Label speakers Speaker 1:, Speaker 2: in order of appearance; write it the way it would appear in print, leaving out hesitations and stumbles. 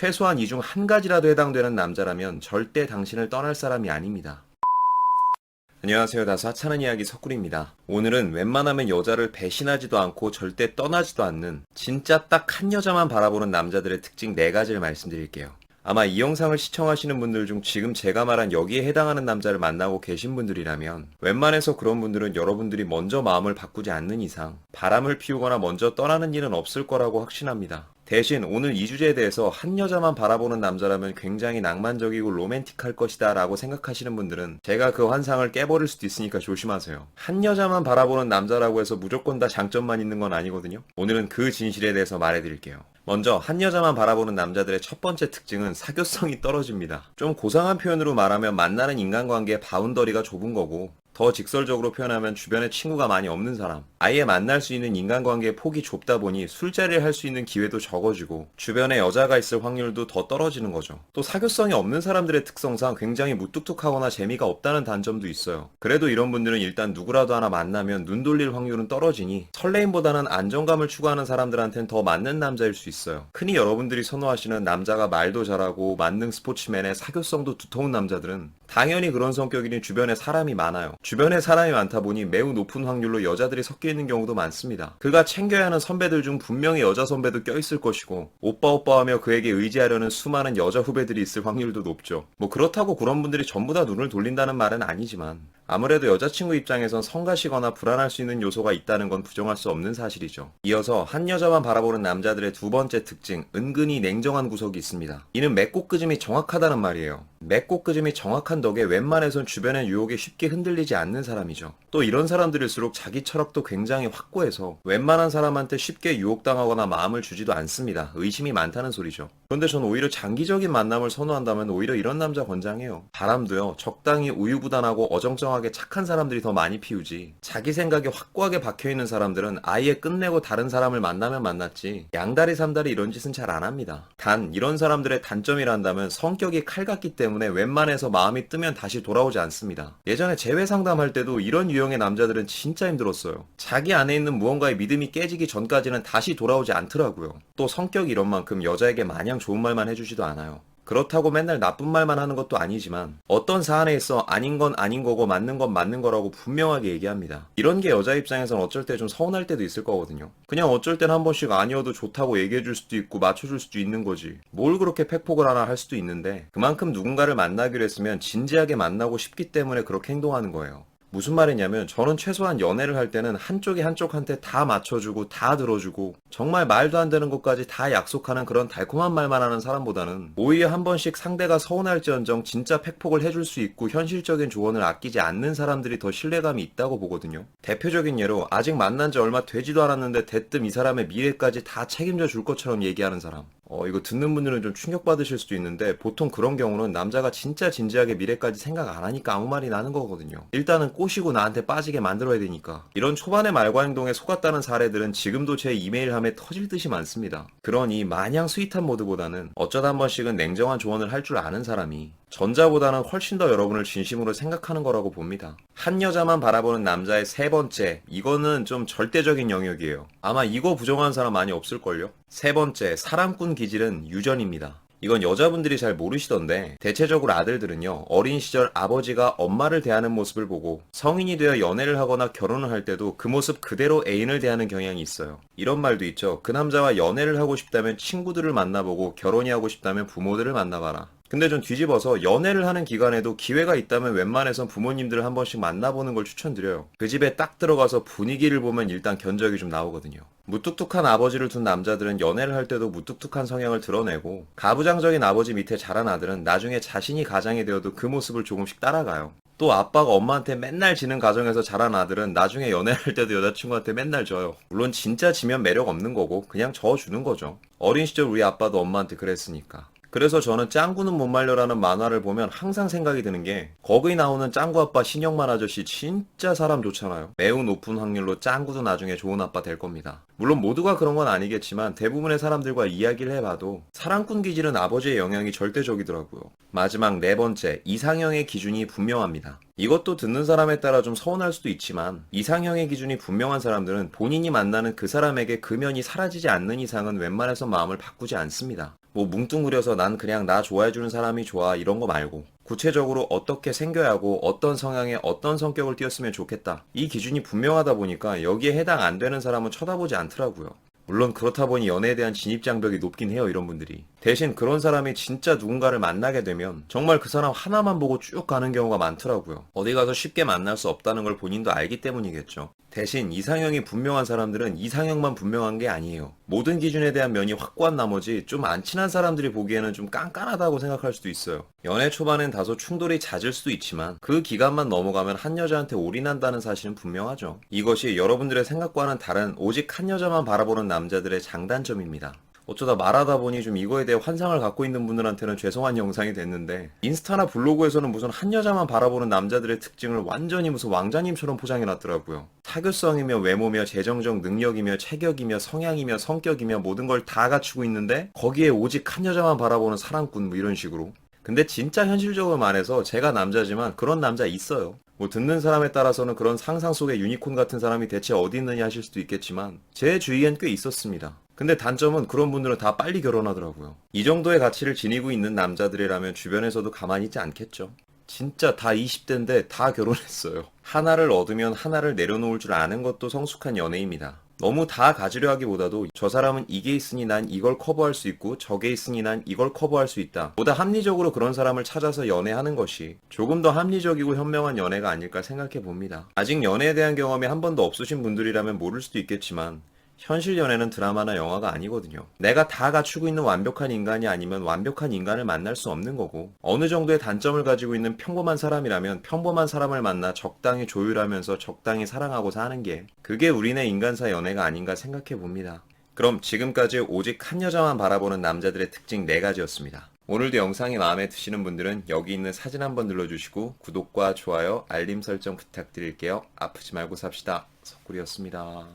Speaker 1: 최소한 이 중 한 가지라도 해당되는 남자라면 절대 당신을 떠날 사람이 아닙니다. 안녕하세요. 다소 하찮은 이야기 석굴입니다. 오늘은 웬만하면 여자를 배신하지도 않고 절대 떠나지도 않는 진짜 딱 한 여자만 바라보는 남자들의 특징 4가지를 말씀드릴게요. 아마 이 영상을 시청하시는 분들 중 지금 제가 말한 여기에 해당하는 남자를 만나고 계신 분들이라면 웬만해서 그런 분들은 여러분들이 먼저 마음을 바꾸지 않는 이상 바람을 피우거나 먼저 떠나는 일은 없을 거라고 확신합니다. 대신 오늘 이 주제에 대해서 한 여자만 바라보는 남자라면 굉장히 낭만적이고 로맨틱할 것이다 라고 생각하시는 분들은 제가 그 환상을 깨버릴 수도 있으니까 조심하세요. 한 여자만 바라보는 남자라고 해서 무조건 다 장점만 있는 건 아니거든요. 오늘은 그 진실에 대해서 말해드릴게요. 먼저 한 여자만 바라보는 남자들의 첫 번째 특징은 사교성이 떨어집니다. 좀 고상한 표현으로 말하면 만나는 인간관계의 바운더리가 좁은 거고, 더 직설적으로 표현하면 주변에 친구가 많이 없는 사람, 아예 만날 수 있는 인간관계의 폭이 좁다 보니 술자리를 할 수 있는 기회도 적어지고 주변에 여자가 있을 확률도 더 떨어지는 거죠. 또 사교성이 없는 사람들의 특성상 굉장히 무뚝뚝하거나 재미가 없다는 단점도 있어요. 그래도 이런 분들은 일단 누구라도 하나 만나면 눈 돌릴 확률은 떨어지니 설레임보다는 안정감을 추구하는 사람들한테는 더 맞는 남자일 수 있어요. 흔히 여러분들이 선호하시는 남자가 말도 잘하고 만능 스포츠맨의 사교성도 두터운 남자들은 당연히 그런 성격이니 주변에 사람이 많아요. 주변에 사람이 많다 보니 매우 높은 확률로 여자들이 섞여 있는 경우도 많습니다. 그가 챙겨야 하는 선배들 중 분명히 여자 선배도 껴있을 것이고 오빠 하며 그에게 의지하려는 수많은 여자 후배들이 있을 확률도 높죠. 뭐 그렇다고 그런 분들이 전부 다 눈을 돌린다는 말은 아니지만 아무래도 여자친구 입장에선 성가시거나 불안할 수 있는 요소가 있다는 건 부정할 수 없는 사실이죠. 이어서 한 여자만 바라보는 남자들의 두 번째 특징, 은근히 냉정한 구석이 있습니다. 이는 맺고 끄짐이 정확하다는 말이에요. 맺고 끄짐이 정확한 덕에 웬만해선 주변의 유혹에 쉽게 흔들리지 않는 사람이죠. 또 이런 사람들일수록 자기 철학도 굉장히 확고해서 웬만한 사람한테 쉽게 유혹당하거나 마음을 주지도 않습니다. 의심이 많다는 소리죠. 그런데 저는 오히려 장기적인 만남을 선호한다면 오히려 이런 남자 권장해요. 바람도요, 적당히 우유부단하고 어정쩡하게 착한 사람들이 더 많이 피우지, 자기 생각에 확고하게 박혀있는 사람들은 아예 끝내고 다른 사람을 만나면 만났지 양다리 삼다리 이런 짓은 잘 안 합니다. 단 이런 사람들의 단점이란다면 성격이 칼 같기 때문에 웬만해서 마음이 뜨면 다시 돌아오지 않습니다. 예전에 재회 상담할 때도 이런 유형의 남자들은 진짜 힘들었어요. 자기 안에 있는 무언가의 믿음이 깨지기 전까지는 다시 돌아오지 않더라고요. 또 성격이 이런 만큼 여자에게 마냥 좋은 말만 해주지도 않아요. 그렇다고 맨날 나쁜 말만 하는 것도 아니지만 어떤 사안에 있어 아닌 건 아닌 거고 맞는 건 맞는 거라고 분명하게 얘기합니다. 이런 게 여자 입장에선 어쩔 때 좀 서운할 때도 있을 거거든요. 그냥 어쩔 땐 한 번씩 아니어도 좋다고 얘기해줄 수도 있고 맞춰줄 수도 있는 거지. 뭘 그렇게 팩폭을 하나 할 수도 있는데 그만큼 누군가를 만나기로 했으면 진지하게 만나고 싶기 때문에 그렇게 행동하는 거예요. 무슨 말이냐면 저는 최소한 연애를 할 때는 한쪽이 한쪽한테 다 맞춰주고 다 들어주고 정말 말도 안 되는 것까지 다 약속하는 그런 달콤한 말만 하는 사람보다는 오히려 한 번씩 상대가 서운할지언정 진짜 팩폭을 해줄 수 있고 현실적인 조언을 아끼지 않는 사람들이 더 신뢰감이 있다고 보거든요. 대표적인 예로 아직 만난 지 얼마 되지도 않았는데 대뜸 이 사람의 미래까지 다 책임져 줄 것처럼 얘기하는 사람. 이거 듣는 분들은 좀 충격받으실 수도 있는데 보통 그런 경우는 남자가 진짜 진지하게 미래까지 생각 안 하니까 아무 말이 나는 거거든요. 일단은 꼬시고 나한테 빠지게 만들어야 되니까. 이런 초반의 말과 행동에 속았다는 사례들은 지금도 제 이메일함에 터질 듯이 많습니다. 그러니 마냥 스윗한 모드보다는 어쩌다 한 번씩은 냉정한 조언을 할 줄 아는 사람이 전자보다는 훨씬 더 여러분을 진심으로 생각하는 거라고 봅니다. 한 여자만 바라보는 남자의 세 번째, 이거는 좀 절대적인 영역이에요. 아마 이거 부정하는 사람 많이 없을걸요? 세 번째, 사랑꾼 기질은 유전입니다. 이건 여자분들이 잘 모르시던데 대체적으로 아들들은요, 어린 시절 아버지가 엄마를 대하는 모습을 보고 성인이 되어 연애를 하거나 결혼을 할 때도 그 모습 그대로 애인을 대하는 경향이 있어요. 이런 말도 있죠. 그 남자와 연애를 하고 싶다면 친구들을 만나보고 결혼이 하고 싶다면 부모들을 만나봐라. 근데 좀 뒤집어서 연애를 하는 기간에도 기회가 있다면 웬만해선 부모님들을 한 번씩 만나보는 걸 추천드려요. 그 집에 딱 들어가서 분위기를 보면 일단 견적이 좀 나오거든요. 무뚝뚝한 아버지를 둔 남자들은 연애를 할 때도 무뚝뚝한 성향을 드러내고 가부장적인 아버지 밑에 자란 아들은 나중에 자신이 가장이 되어도 그 모습을 조금씩 따라가요. 또 아빠가 엄마한테 맨날 지는 가정에서 자란 아들은 나중에 연애할 때도 여자친구한테 맨날 져요. 물론 진짜 지면 매력 없는 거고 그냥 져주는 거죠. 어린 시절 우리 아빠도 엄마한테 그랬으니까. 그래서 저는 짱구는 못 말려라는 만화를 보면 항상 생각이 드는 게 거기 나오는 짱구 아빠 신영만 아저씨 진짜 사람 좋잖아요. 매우 높은 확률로 짱구도 나중에 좋은 아빠 될 겁니다. 물론 모두가 그런 건 아니겠지만 대부분의 사람들과 이야기를 해봐도 사랑꾼 기질은 아버지의 영향이 절대적이더라고요. 마지막 네 번째, 이상형의 기준이 분명합니다. 이것도 듣는 사람에 따라 좀 서운할 수도 있지만 이상형의 기준이 분명한 사람들은 본인이 만나는 그 사람에게 그 면이 사라지지 않는 이상은 웬만해서 마음을 바꾸지 않습니다. 뭐 뭉뚱그려서 난 그냥 나 좋아해주는 사람이 좋아 이런 거 말고 구체적으로 어떻게 생겨야 하고 어떤 성향의 어떤 성격을 띄었으면 좋겠다. 이 기준이 분명하다 보니까 여기에 해당 안 되는 사람은 쳐다보지 않더라고요. 물론 그렇다 보니 연애에 대한 진입장벽이 높긴 해요, 이런 분들이. 대신 그런 사람이 진짜 누군가를 만나게 되면 정말 그 사람 하나만 보고 쭉 가는 경우가 많더라고요. 어디 가서 쉽게 만날 수 없다는 걸 본인도 알기 때문이겠죠. 대신 이상형이 분명한 사람들은 이상형만 분명한 게 아니에요. 모든 기준에 대한 면이 확고한 나머지 좀 안 친한 사람들이 보기에는 좀 깐깐하다고 생각할 수도 있어요. 연애 초반엔 다소 충돌이 잦을 수도 있지만 그 기간만 넘어가면 한 여자한테 올인한다는 사실은 분명하죠. 이것이 여러분들의 생각과는 다른 오직 한 여자만 바라보는 남자들의 장단점입니다. 어쩌다 말하다 보니 좀 이거에 대해 환상을 갖고 있는 분들한테는 죄송한 영상이 됐는데 인스타나 블로그에서는 무슨 한 여자만 바라보는 남자들의 특징을 완전히 무슨 왕자님처럼 포장해놨더라고요. 사교성이며 외모며 재정적 능력이며 체격이며 성향이며 성격이며 모든 걸 다 갖추고 있는데 거기에 오직 한 여자만 바라보는 사랑꾼 뭐 이런 식으로. 근데 진짜 현실적으로 말해서 제가 남자지만 그런 남자 있어요. 뭐 듣는 사람에 따라서는 그런 상상 속의 유니콘 같은 사람이 대체 어디 있느냐 하실 수도 있겠지만 제 주위엔 꽤 있었습니다. 근데 단점은 그런 분들은 다 빨리 결혼하더라고요. 이 정도의 가치를 지니고 있는 남자들이라면 주변에서도 가만히 있지 않겠죠. 진짜 다 20대인데 다 결혼했어요. 하나를 얻으면 하나를 내려놓을 줄 아는 것도 성숙한 연애입니다. 너무 다 가지려 하기보다도 저 사람은 이게 있으니 난 이걸 커버할 수 있고 저게 있으니 난 이걸 커버할 수 있다. 보다 합리적으로 그런 사람을 찾아서 연애하는 것이 조금 더 합리적이고 현명한 연애가 아닐까 생각해 봅니다. 아직 연애에 대한 경험이 한 번도 없으신 분들이라면 모를 수도 있겠지만 현실 연애는 드라마나 영화가 아니거든요. 내가 다 갖추고 있는 완벽한 인간이 아니면 완벽한 인간을 만날 수 없는 거고 어느 정도의 단점을 가지고 있는 평범한 사람이라면 평범한 사람을 만나 적당히 조율하면서 적당히 사랑하고 사는 게 그게 우리네 인간사 연애가 아닌가 생각해 봅니다. 그럼 지금까지 오직 한 여자만 바라보는 남자들의 특징 4가지였습니다. 오늘도 영상이 마음에 드시는 분들은 여기 있는 사진 한번 눌러주시고 구독과 좋아요, 알림 설정 부탁드릴게요. 아프지 말고 삽시다. 석구리였습니다.